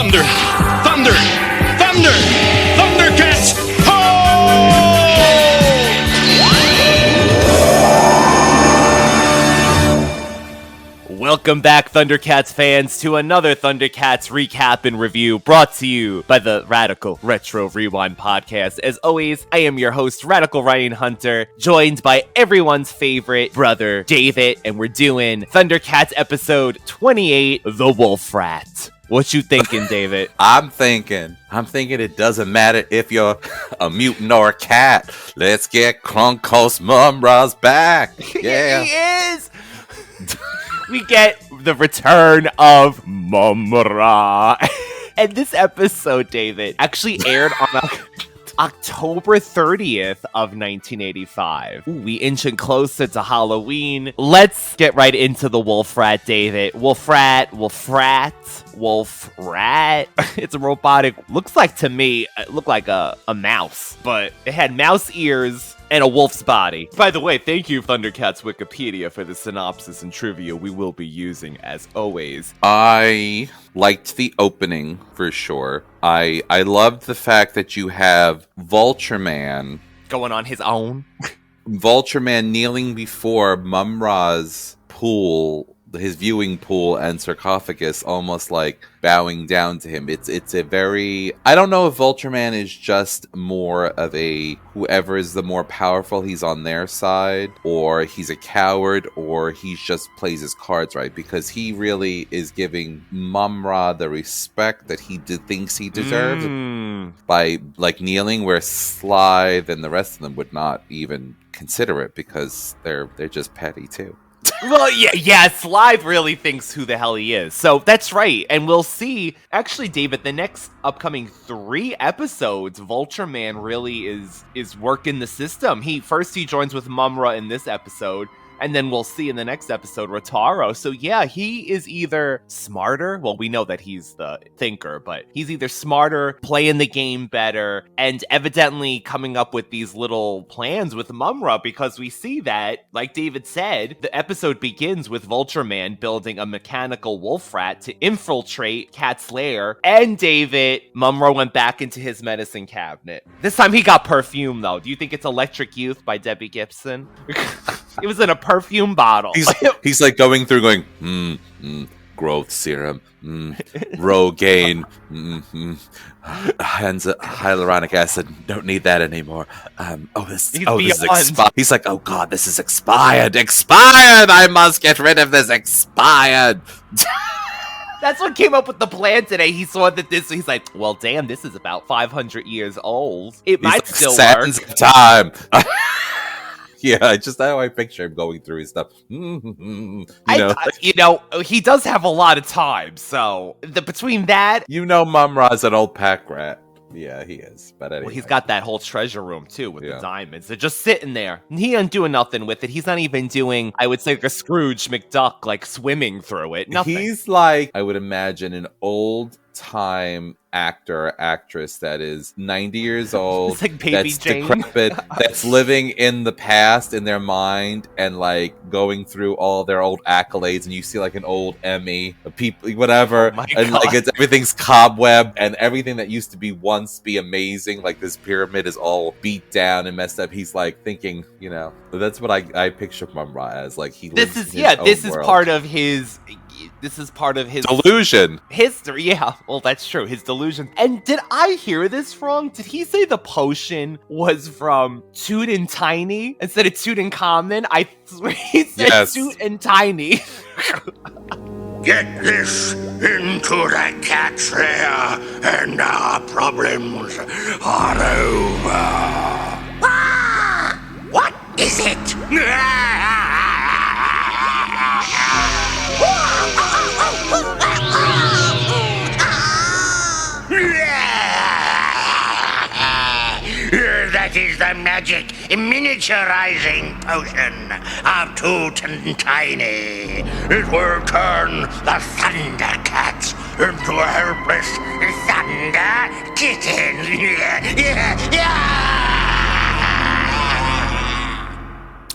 Thunder! Thunder! Thunder! ThunderCats! Welcome back, ThunderCats fans, to another ThunderCats recap and review brought to you by the Radical Retro Rewind podcast. As always, I am your host, Radical Ryan Hunter, joined by everyone's favorite brother, David, and we're doing ThunderCats episode 28, The Wolfrat. What you thinking, David? I'm thinking it doesn't matter if you're a mutant or a cat. Let's get Crunkos Mumm-Ra's back. Yeah. He is! We get the return of Mumm-Ra. And this episode, David, actually aired on October 30th of 1985. Ooh, we inching closer to Halloween. Let's get right into the Wolfrat, David. Wolfrat. It's a robotic, looks like to me, it looked like a mouse, but it had mouse ears and a wolf's body. By the way, thank you, ThunderCats Wikipedia, for the synopsis and trivia we will be using, as always. I liked the opening, for sure. I loved the fact that you have Vultureman going on his own. Vultureman kneeling before Mumm-Ra's pool, his viewing pool and sarcophagus, almost like bowing down to him. It's a very, I don't know if Vultureman is just more of a, whoever is the more powerful, he's on their side, or he's a coward, or he just plays his cards right, because he really is giving Mumm-Ra the respect that he thinks he deserves by like kneeling, where Slythe and the rest of them would not even consider it because they're just petty too. Well, yeah, Slythe really thinks who the hell he is. So that's right. And we'll see, actually, David, the next upcoming 3 episodes, Vultureman really is working the system. He joins with Mumm-Ra in this episode, and then we'll see in the next episode Rotaro. So yeah, he is either smarter, well, we know that he's the thinker, but he's either smarter, playing the game better, and evidently coming up with these little plans with Mumm-Ra, because we see that, like David said, the episode begins with Vultureman building a mechanical Wolfrat to infiltrate Cat's lair, and David, Mumm-Ra went back into his medicine cabinet. This time he got perfume, though. Do you think it's Electric Youth by Debbie Gibson? It was in a perfume bottle. He's like going through going, growth serum, Rogaine, hyaluronic acid, don't need that anymore. This is expired. He's like, oh god, this is expired, I must get rid of this expired. That's what came up with the plan today. He saw that he's like, well, damn, this is about 500 years old. It might still work. Sands of time. Yeah, I picture him going through his stuff. He does have a lot of time, so between that, Mumm-Ra's an old pack rat. Yeah, he is. But anyway. Well, he's got that whole treasure room too with the diamonds. They're just sitting there. He ain't doing nothing with it. He's not even doing, I would say, like a Scrooge McDuck, like swimming through it. Nothing. He's like, I would imagine, an old time actor or actress that is 90 years old, it's like Baby that's Jane. decrepit, that's living in the past in their mind and like going through all their old accolades, and you see like an old Emmy, people, whatever, and like everything's cobweb, and everything that used to be once be amazing, like this pyramid is all beat down and messed up. He's like thinking, that's what I picture Mumm-Ra as. Like he lives in his own world. This is part of his delusion. History, yeah. Well, that's true. His delusion. And did I hear this wrong? Did he say the potion was from Toot and Tiny instead of Toot and Common? I swear he said Toot and Tiny. Get this into the cat's lair, and our problems are over. Ah! What is it? That is the magic miniaturizing potion of Toot and Tiny. It will turn the ThunderCats into a helpless Thunder Kitten.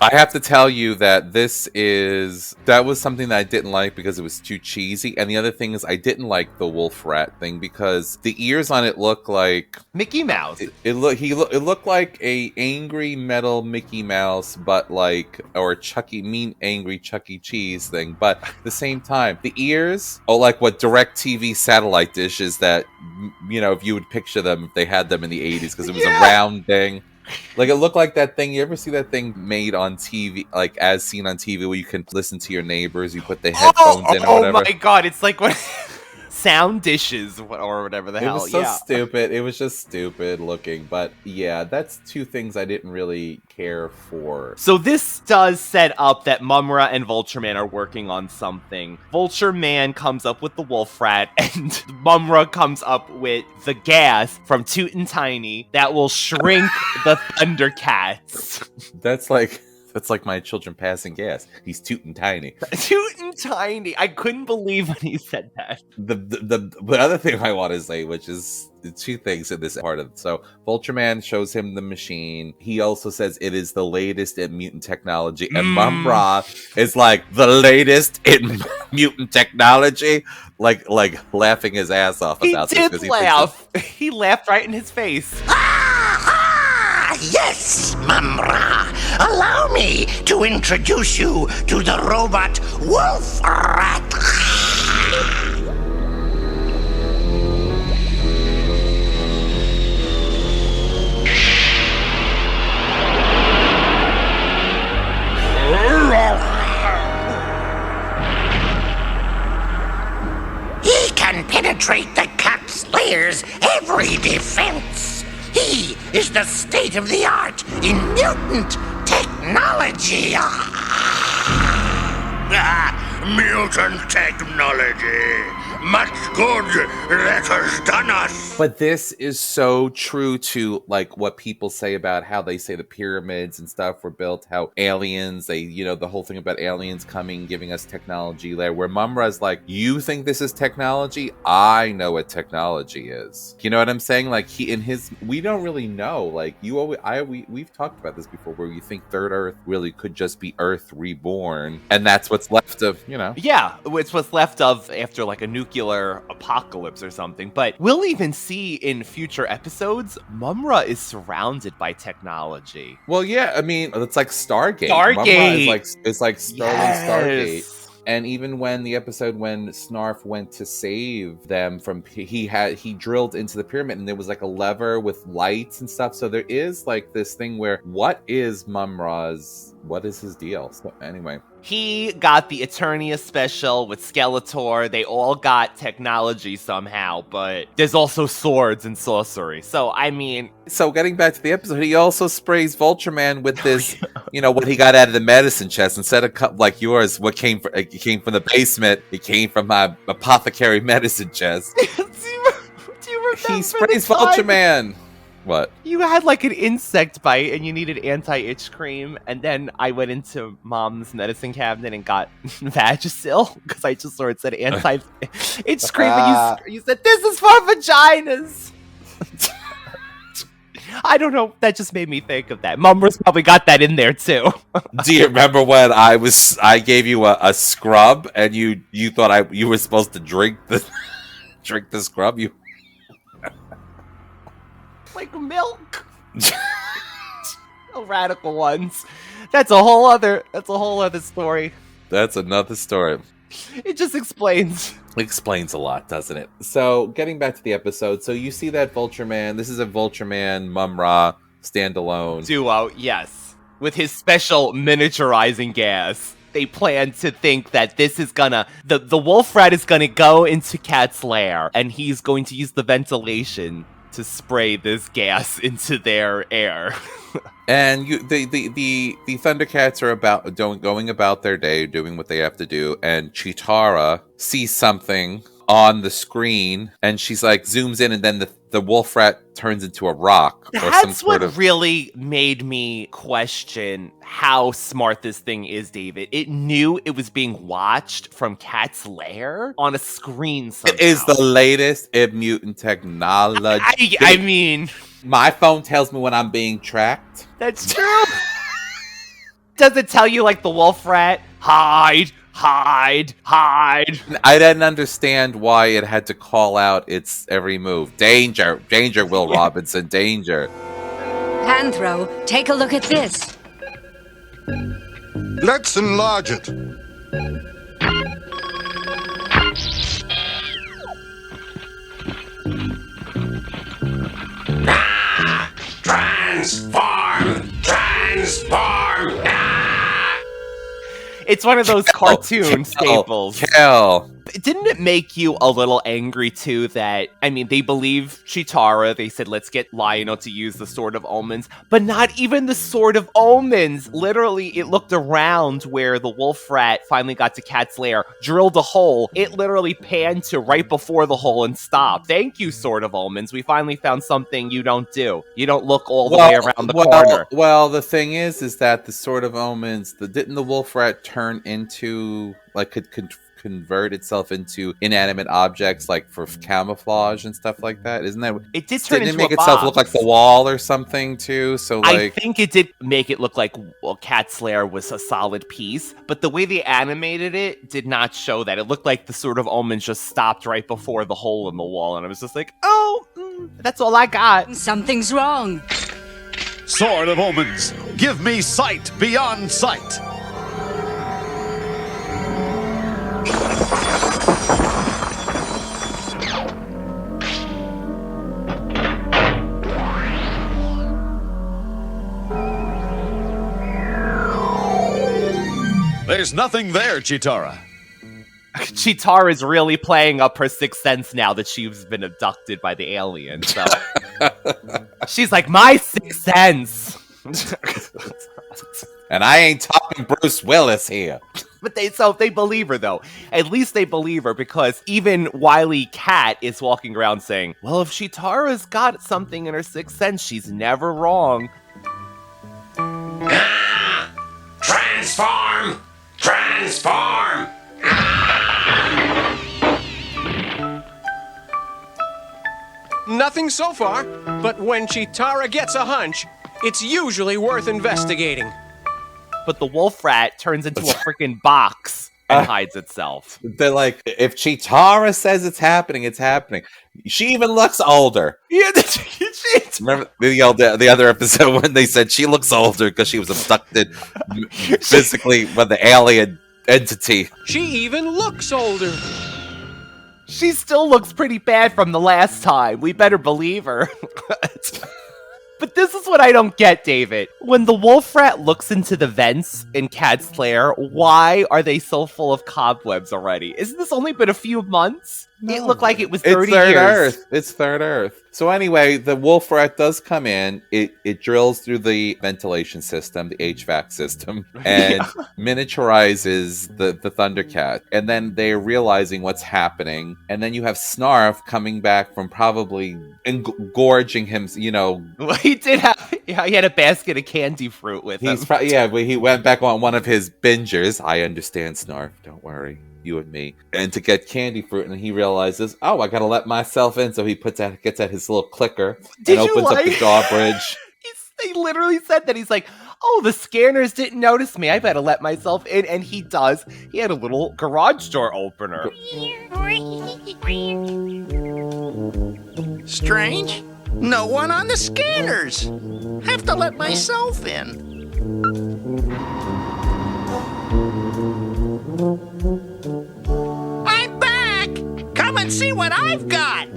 I have to tell you that that was something that I didn't like because it was too cheesy. And the other thing is I didn't like the Wolfrat thing because the ears on it look like Mickey Mouse. It looked like a angry metal Mickey Mouse, but or mean angry Chuck E. Cheese thing. But at the same time, the ears are like what DirecTV satellite dishes that if you would picture them if they had them in the 80s because it was a round thing. Like it looked like that thing. You ever see that thing made on TV, like as seen on TV, where you can listen to your neighbors? You put the headphones in or whatever. Oh my god! It's like what sound dishes or whatever the hell. It was so stupid. It was just stupid looking. But yeah, that's two things I didn't really care for. So this does set up that Mumm-Ra and Vultureman are working on something. Vultureman comes up with the Wolfrat, and Mumm-Ra comes up with the gas from Toot and Tiny that will shrink the ThunderCats. That's like my children passing gas. He's Toot and Tiny. Toot and Tiny. I couldn't believe when he said that. The other thing I want to say, which is two things in this part of it. So Vultureman shows him the machine. He also says it is the latest in mutant technology. And Mumm-Ra is like the latest in mutant technology. Like laughing his ass off about this. He did laugh. He laughed right in his face. Yes, Mumm-Ra. Allow me to introduce you to the robot Wolfrat. He can penetrate the cat's layer's every defense. He is the state-of-the-art in mutant technology. Mutant technology. Much good that has done us. But this is so true to like what people say about how they say the pyramids and stuff were built, how aliens, the whole thing about aliens coming, giving us technology there, where Mumm-Ra's like, you think this is technology? I know what technology is. You know what I'm saying? Like we don't really know. Like we've talked about this before, where you think Third Earth really could just be Earth reborn, and that's what's left of, Yeah, it's what's left of after like a nuclear apocalypse or something. But we'll even see in future episodes, Mumm-Ra is surrounded by technology. Well, yeah, I mean, it's like Stargate. Mumm-Ra is like Stargate. And even when the episode when Snarf went to save them from, he drilled into the pyramid and there was like a lever with lights and stuff. So there is like this thing where what is his deal? So anyway. He got the Eternia special with Skeletor. They all got technology somehow, but there's also swords and sorcery. So, I mean... So, getting back to the episode, he also sprays Vultureman with this, what he got out of the medicine chest. Instead of cup like yours, it came from the basement. It came from my apothecary medicine chest. Do you remember he sprays Vultureman. What? You had like an insect bite and you needed anti-itch cream, and then I went into Mom's medicine cabinet and got Vagisil because I just saw it said anti-itch cream, and you said, this is for vaginas. I don't know, that just made me think of that. Mumm-Ra's probably got that in there too. Do you remember when I gave you a scrub and you thought you were supposed to drink the scrub? Like milk. Radical ones. That's a whole other story. That's another story. It just explains a lot, doesn't it? So, getting back to the episode, so you see that Vultureman. This is a Vultureman Mumm-Ra standalone duo, yes, with his special miniaturizing gas. They plan to think that this is gonna... The Wolfrat is gonna go into Cat's lair, and he's going to use the ventilation to spray this gas into their air. And the ThunderCats are going about their day, doing what they have to do, and Cheetara sees something on the screen, and she's like zooms in, and then the Wolfrat turns into a rock. That's what really made me question how smart this thing is, David. It knew it was being watched from Cat's lair on a screen somehow. It is the latest in mutant technology. I mean... My phone tells me when I'm being tracked. That's true. Does it tell you like the Wolfrat? Hide, hide, hide. I didn't understand why it had to call out its every move. Danger, danger, Will Robinson, danger. Panthro, take a look at this. Let's enlarge it. Transform! Transform! It's one of those cartoon staples. Kill. Didn't it make you a little angry too that, I mean, they believe Chitara, they said, let's get Lionel to use the Sword of Omens, but not even the Sword of Omens. Literally, it looked around where the Wolfrat finally got to Cat's lair, drilled a hole. It literally panned to right before the hole and stopped. Thank you, Sword of Omens. We finally found something you don't do. You don't look all the way around the corner. Well, the thing is that the Sword of Omens, didn't the Wolfrat turn into, like, could convert itself into inanimate objects, like for camouflage and stuff like that? Isn't that it did turn didn't into it make a itself box. look like the wall or something too? So like, I think it did make it look like Cat's lair was a solid piece, but the way they animated it did not show that. It looked like the Sword of Omens just stopped right before the hole in the wall, and I was just like, oh, that's all I got. Something's wrong. Sword of Omens, give me sight beyond sight. There's nothing there, Chitara. Chitara is really playing up her sixth sense now that she's been abducted by the alien. So she's like, my sixth sense. and I ain't talking Bruce Willis here. But they believe her, though. At least they believe her, because even Wily Cat is walking around saying, well, if Chitara's got something in her sixth sense, she's never wrong. Transform! Transform! Nothing so far, but when Chitara gets a hunch, it's usually worth investigating. But the Wolfrat turns into a freaking box and hides itself. They're like, if Chitara says it's happening, it's happening. She even looks older. Yeah, Remember the other episode when they said she looks older because she was abducted physically by the alien entity. She even looks older. She still looks pretty bad from the last time. We better believe her. But this is what I don't get, David. When the Wolfrat looks into the vents in Cat's lair, why are they so full of cobwebs already? Isn't this only been a few months? No. It looked like it was 30 years. Earth. It's Third Earth. So anyway, the Wolfrat does come in. It drills through the ventilation system, the HVAC system, and miniaturizes the ThunderCat. And then they're realizing what's happening. And then you have Snarf coming back from probably engorging him, Well, he did have, he had a basket of candy fruit with him. He went back on one of his bingers. I understand, Snarf. Don't worry. You and me, and to get candy fruit, and he realizes, oh, I gotta let myself in. So he gets at his little clicker and opens up the drawbridge. He literally said that. He's like, oh, the scanners didn't notice me. I better let myself in, and he does. He had a little garage door opener. Strange. No one on the scanners. Have to let myself in. I'm back! Come and see what I've got!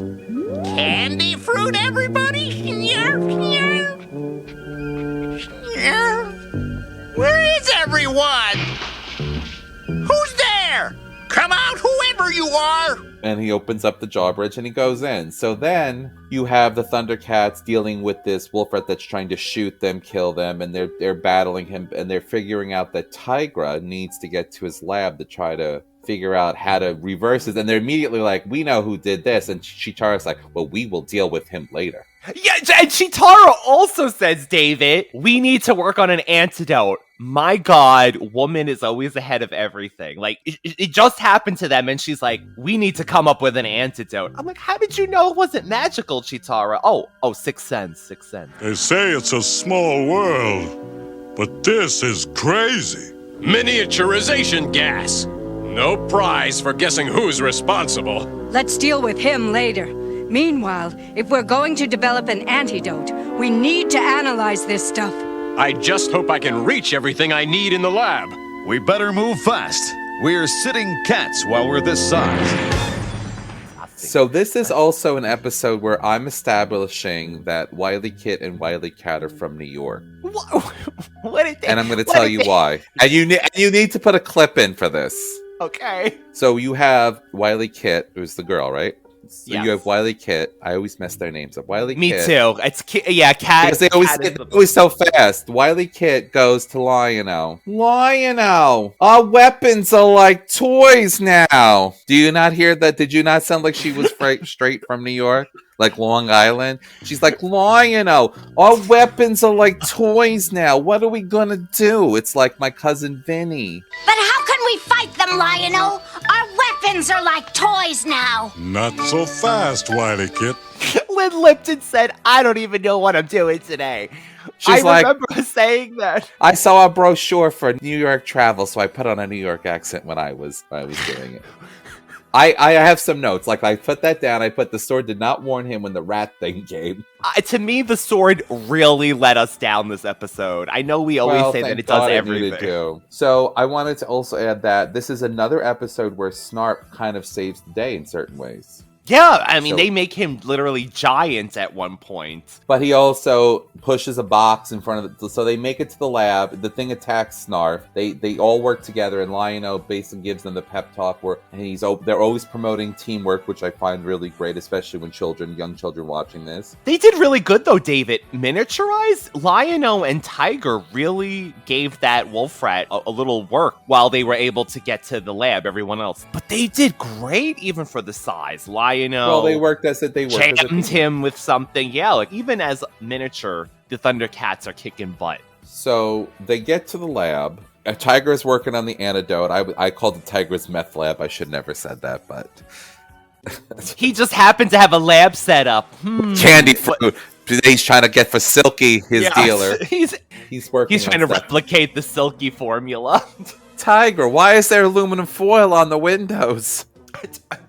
Candy fruit, everybody? Where is everyone? Who's there? Come out, whoever you are! And he opens up the drawbridge and he goes in. So then you have the ThunderCats dealing with this Wolfrat that's trying to shoot them, kill them, and they're battling him, and they're figuring out that Tigra needs to get to his lab to try to figure out how to reverse it. And they're immediately like, we know who did this. And Chitara's like, well, we will deal with him later. Yeah, and Chitara also says, David, we need to work on an antidote. My God, woman is always ahead of everything. Like, it just happened to them, and she's like, we need to come up with an antidote. I'm like, how did you know it wasn't magical, Chitara? Oh, sixth sense. They say it's a small world. but this is crazy. Miniaturization gas. No prize for guessing who's responsible. Let's deal with him later. Meanwhile, if we're going to develop an antidote, we need to analyze this stuff. I just hope I can reach everything I need in the lab. We better move fast. We're sitting cats while we're this size. So this is also an episode where I'm establishing that Wily Kit and Wily Cat are from New York. What did they, And I'm going to tell you why. And you need to put a clip in for this. Okay. So you have Wily Kit, who's the girl, right? So Yes. you have Wily Kit. I always mess their names up. Wily Me Kit. too. It's Cat. Because they always, Cat is it's always so fast. Wily Kit goes to Lion-O. Lion-O, our weapons are like toys now. Do you not hear that? Did you not sound like she was straight from New York? Like Long Island? She's like, Lion-O, our weapons are like toys now. What are we gonna do? It's like my cousin Vinny. But how can we fight them, Lion-O? Our weapons are like toys now. Not so fast, Wily Kit. Lynn Lipton said, "I don't even know what I'm doing today." She's I like, remember saying that. I saw a brochure for New York travel, so I put on a New York accent when I was doing it. I have some notes. Like, I put that down. I put the sword did not warn him when the rat thing came. To me, the sword really let us down this episode. I know we always say that thank it does God it everything. needed to. So I wanted to also add that this is another episode where Snarp kind of saves the day in certain ways. Yeah, I mean, So- they make him literally giant at one point. But he also pushes a box in front of the... So they make it to the lab. The thing attacks Snarf. They all work together, and Lion-O basically gives them the pep talk where they're always promoting teamwork, which I find really great, especially when young children watching this. They did really good, though, David. Miniaturized, Lion-O and Tiger really gave that Wolfrat a little work while they were able to get to the lab, everyone else. But they did great, even for the size. Lion-O Well, they worked as a jammed him with something. Yeah, like even as miniature, the ThunderCats are kicking butt. So they get to the lab. Tiger is working on the antidote. I called it Tiger's meth lab. I should never said that, but He just happened to have a lab set up. Candy fruit. He's trying to get for Silky, his dealer. He's working. He's trying to replicate the Silky formula. Tiger, why is there aluminum foil on the windows?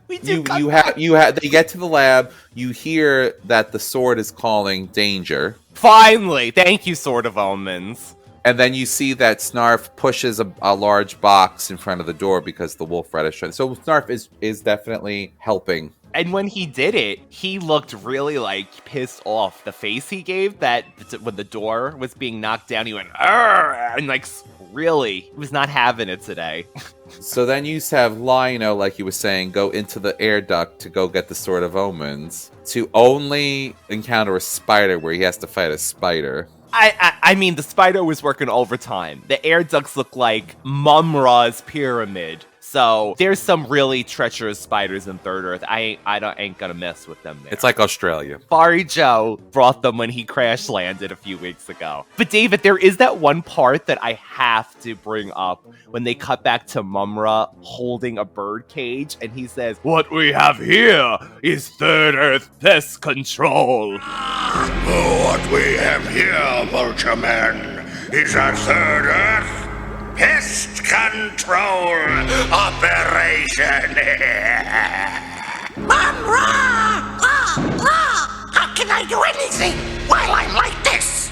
They get to the lab. You hear that the sword is calling danger. Finally, thank you, Sword of Omens. And then you see that Snarf pushes a large box in front of the door because the Wolfrat is trying. So Snarf is definitely helping. And when he did it, he looked really, like, pissed off. The face he gave that when the door was being knocked down, he went, "Arr!" And, like, really, he was not having it today. So then you have Lion-O, like you were saying, go into the air duct to go get the Sword of Omens, to only encounter a spider where he has to fight a spider. I mean, the spider was working overtime. The air ducts look like Mumm-Ra's pyramid. So there's some really treacherous spiders in Third Earth. I ain't gonna mess with them there. It's like Australia. Fari Joe brought them when he crash landed a few weeks ago. But David, there is that one part that I have to bring up when they cut back to Mumm-Ra holding a bird cage, and he says, "What we have here is Third Earth pest control." What we have here, Vultureman, is a Third Earth pest control operation. Mumm-Ra! How can I do anything while I'm like this?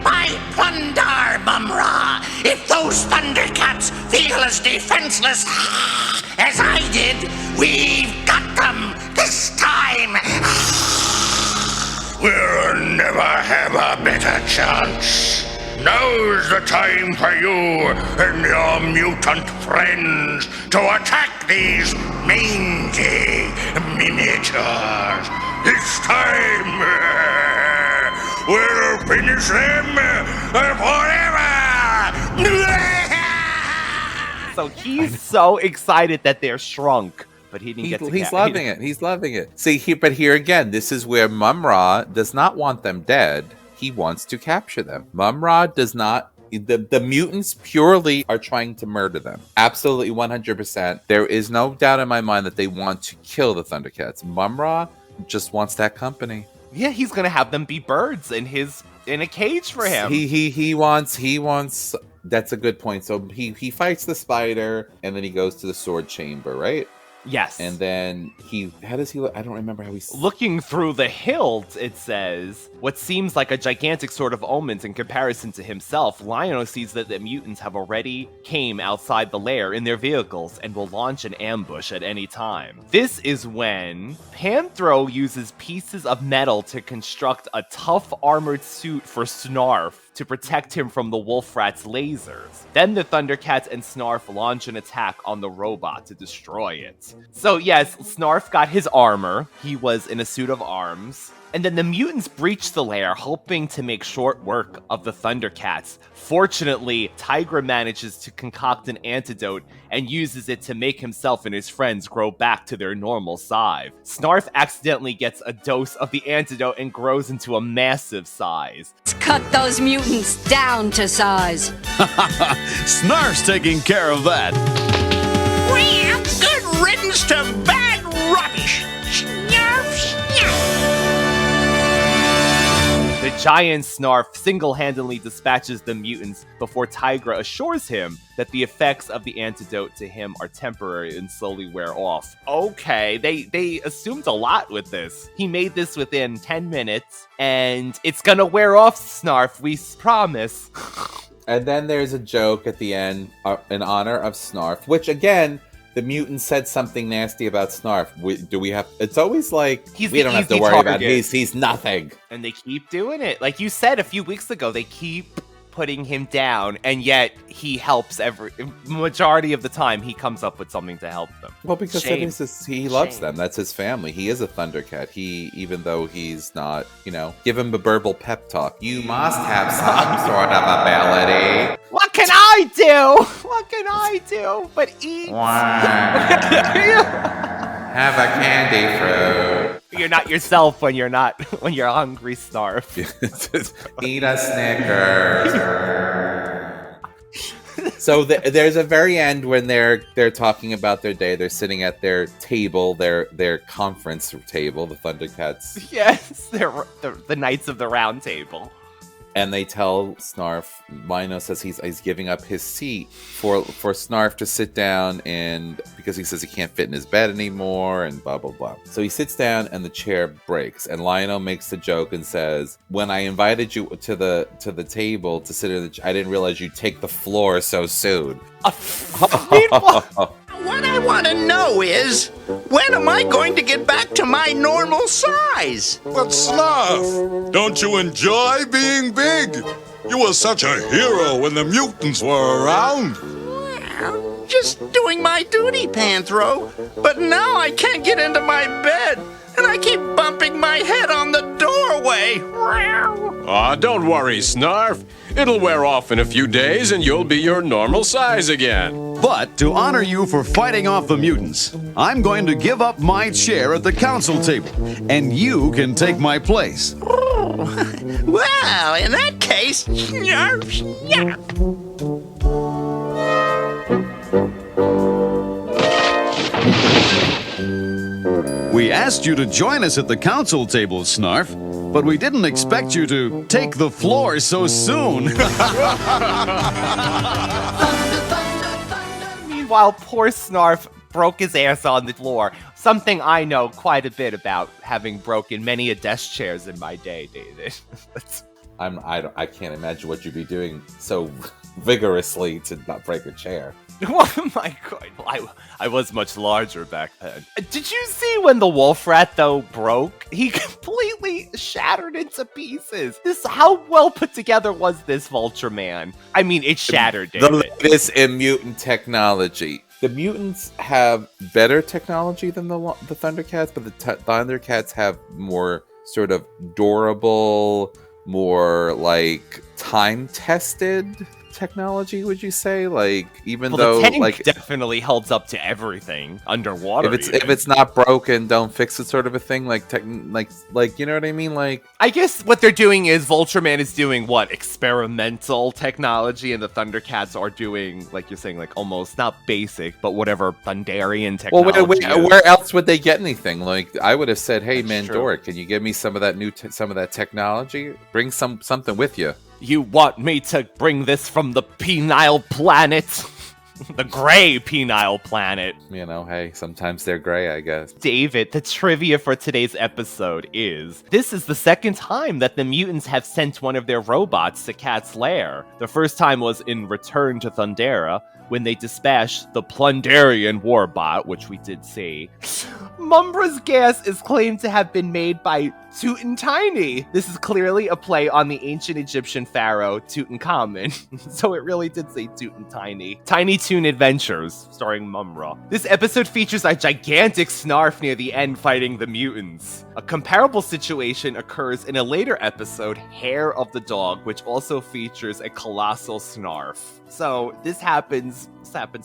My plunder, Mumm-Ra! If those ThunderCats feel as defenseless as I did, we've got them this time! We'll never have a better chance. Now's the time for you and your mutant friends to attack these mangy miniatures. This time, we'll finish them forever! So he's so excited that they're shrunk. But he didn't get to He's loving it. He's loving it. See, but here again, this is where Mumm-Ra does not want them dead. He wants to capture them. Mumm-Ra does not... The mutants purely are trying to murder them. Absolutely 100%. There is no doubt in my mind that they want to kill the ThunderCats. Mumm-Ra just wants that company. Yeah, he's gonna have them be birds in a cage for him. He wants. That's a good point. So he fights the spider, and then he goes to the sword chamber, right? Yes. And then how does he look? I don't remember how he's looking through the hilt. It says what seems like a gigantic sort of omens in comparison to himself. Lion-O sees that the mutants have already came outside the lair in their vehicles and will launch an ambush at any time. This is when Panthro uses pieces of metal to construct a tough armored suit for Snarf to protect him from the Wolfrat's lasers. Then the Thundercats and Snarf launch an attack on the robot to destroy it. So yes, Snarf got his armor. He was in a suit of arms. And then the mutants breach the lair, hoping to make short work of the Thundercats. Fortunately, Tigra manages to concoct an antidote and uses it to make himself and his friends grow back to their normal size. Snarf accidentally gets a dose of the antidote and grows into a massive size. Let's cut those mutants down to size. Snarf's taking care of that. Well, good riddance to bad rubbish. Snarf, snarf. The giant Snarf single-handedly dispatches the mutants before Tigra assures him that the effects of the antidote to him are temporary and slowly wear off. Okay, they assumed a lot with this. He made this within 10 minutes, and it's gonna wear off, Snarf, we promise. And then there's a joke at the end in honor of Snarf, which again, the mutant said something nasty about Snarf. It's always like, we don't have to worry about it. He's nothing. And they keep doing it. Like you said a few weeks ago, they keep putting him down, and yet he helps majority of the time. He comes up with something to help them. Well, because he loves them. That's his family. He is a Thundercat. Even though he's not, give him a verbal pep talk. You must have some sort of ability. What can I do? What can I do but eat? Have a candy fruit. You're not yourself when you're hungry, Snarf. Eat a Snickers. So there's a very end when they're talking about their day. They're sitting at their table, their conference table, the Thundercats. Yes, they're the Knights of the Round Table. And they tell Snarf, Lion-O says he's giving up his seat for Snarf to sit down, and because he says he can't fit in his bed anymore, and blah, blah, blah. So he sits down and the chair breaks, and Lion-O makes the joke and says, when I invited you to the table to sit in I didn't realize you'd take the floor so soon. What I want to know is, when am I going to get back to my normal size? But Snarf, don't you enjoy being big? You were such a hero when the mutants were around. Well, just doing my duty, Panthro. But now I can't get into my bed, and I keep bumping my head on the doorway. Don't worry, Snarf. It'll wear off in a few days, and you'll be your normal size again. But to honor you for fighting off the mutants, I'm going to give up my chair at the council table, and you can take my place. Well, in that case, snarf, snarf. We asked you to join us at the council table, Snarf, but we didn't expect you to take the floor so soon. Meanwhile, poor Snarf broke his ass on the floor. Something I know quite a bit about, having broken many a desk chairs in my day, David. I can't imagine what you'd be doing so vigorously to not break a chair. Oh my god, I was much larger back then. Did you see when the Wolfrat, though, broke? He completely shattered into pieces. How well put together was this Vultureman? I mean, it shattered, David. The latest in mutant technology. The mutants have better technology than the Thundercats, but the Thundercats have more sort of durable, more like time-tested technology, would you say? Like, even Well, though the tank like definitely holds up to everything underwater. if it's not broken, don't fix it, sort of a thing. Like like you know what I mean? Like, I guess what they're doing is Vultureman is doing what, experimental technology, and the Thundercats are doing, like you're saying, like almost not basic, but whatever Thunderian well, technology. where else would they get anything? Like, I would have said, "Hey, That's Mandora, can you give me some of that some of that technology? Bring something with you." You want me to bring this from the penile planet? The gray penile planet. You know, hey, sometimes they're gray, I guess. David, the trivia for today's episode is, this is the second time that the mutants have sent one of their robots to Cat's lair. The first time was in Return to Thundera, when they dispatched the Plundarian warbot, which we did see. Mumm-Ra's gas is claimed to have been made by Tutankhamun. This is clearly a play on the ancient Egyptian pharaoh Tutankhamun. So it really did say Tutankhamun. Tiny Toon Adventures, starring Mumm-Ra. This episode features a gigantic Snarf near the end fighting the mutants. A comparable situation occurs in a later episode, Hair of the Dog, which also features a colossal Snarf. So this happens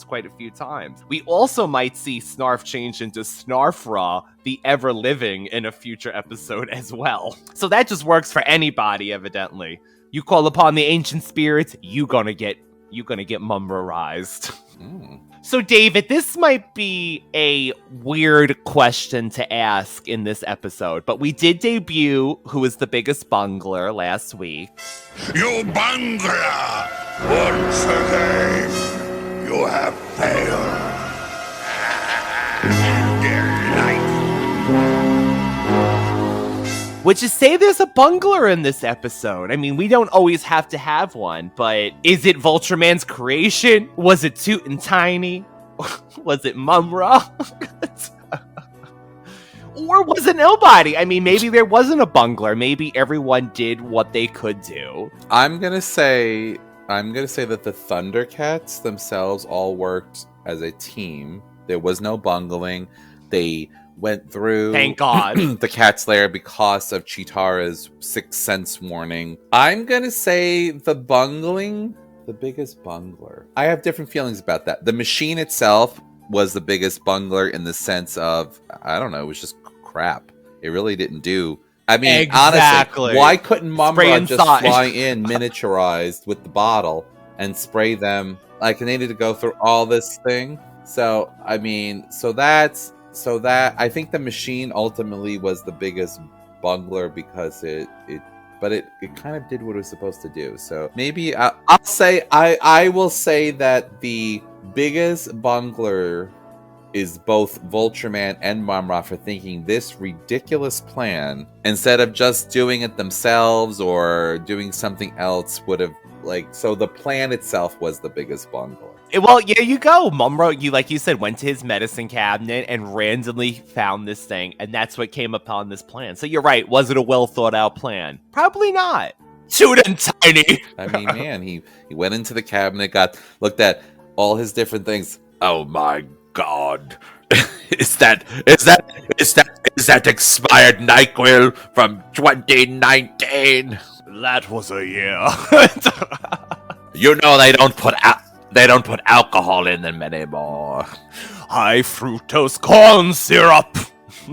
quite a few times. We also might see Snarf change into Snarf-Ra, the ever-living, in a future episode as well. So that just works for anybody, evidently. You call upon the ancient spirits, you gonna get Mumm-Ra-ized. So, David, this might be a weird question to ask in this episode, but we did debut Who is the Biggest Bungler last week. You bungler! Once again, you have failed. Which is say there's a bungler in this episode. I mean, we don't always have to have one, but is it Vultureman's creation? Was it Tutankhamun? Was it Mumm-Ra? Or was it nobody? I mean, maybe there wasn't a bungler. Maybe everyone did what they could do. I'm gonna say that the Thundercats themselves all worked as a team. There was no bungling. They went through, thank God, the cat's lair because of Chitara's sixth sense warning. I'm gonna say the biggest bungler. I have different feelings about that. The machine itself was the biggest bungler in the sense of, I don't know, it was just crap. It really didn't do. I mean, exactly. Honestly, why couldn't Mumm-Ra just fly in miniaturized with the bottle and spray them? Like, they needed to go through all this thing. So, I mean, so that I think the machine ultimately was the biggest bungler because it kind of did what it was supposed to do. So maybe I will say that the biggest bungler is both Vultureman and Mumm-Ra for thinking this ridiculous plan instead of just doing it themselves or doing something else would have, like, so the plan itself was the biggest bungler. Well, there you go. Mumm-Ra, like you said, went to his medicine cabinet and randomly found this thing, and that's what came upon this plan. So you're right. Was it a well thought out plan? Probably not. Shoot him, Tiny. I mean, man, he went into the cabinet, looked at all his different things. Oh my God. Is that expired NyQuil from 2019? That was a year. You know they don't put alcohol in them anymore. High fructose corn syrup.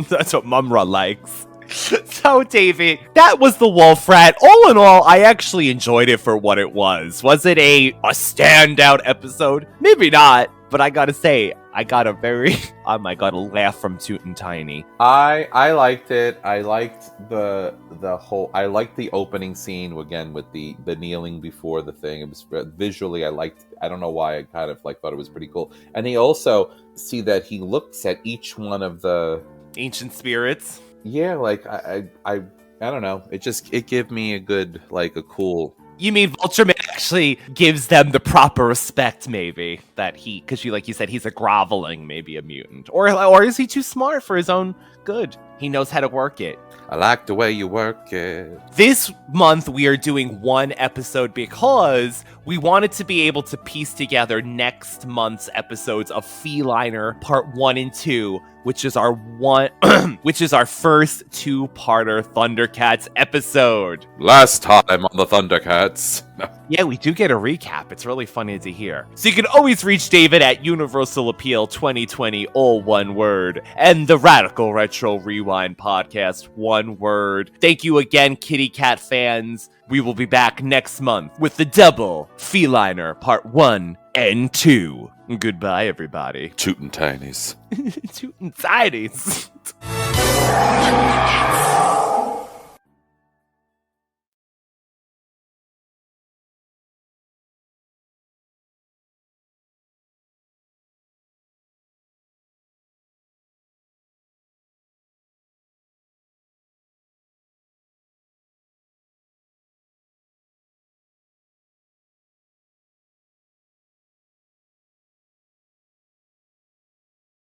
That's what Mumm-Ra likes. So, David, that was the Wolfrat. All in all, I actually enjoyed it for what it was. Was it a standout episode? Maybe not, but I gotta say, I got a very, oh my God, a laugh from Tutankhamun. I liked it. I liked the whole. I liked the opening scene again with the kneeling before the thing. It was visually. I liked. I don't know why. I kind of thought it was pretty cool. And he also see that he looks at each one of the ancient spirits. Yeah, like I don't know. It gave me a good, like, a cool. You mean Vultureman actually gives them the proper respect, maybe, that because like you said, he's a groveling, maybe a mutant. Or is he too smart for his own good? He knows how to work it. I like the way you work it. This month, we are doing one episode because we wanted to be able to piece together next month's episodes of Feliner Part 1 and 2, which is our first two-parter ThunderCats episode. Last time on the ThunderCats. Yeah, we do get a recap. It's really funny to hear. So you can always reach David at Universal Appeal 2020, all one word, and the Radical Retro Rewind podcast, one word. Thank you again, Kitty Cat fans. We will be back next month with the Double Feliner Part 1 and 2. Goodbye, everybody. Tootin' Tinies. Tootin' Tinies.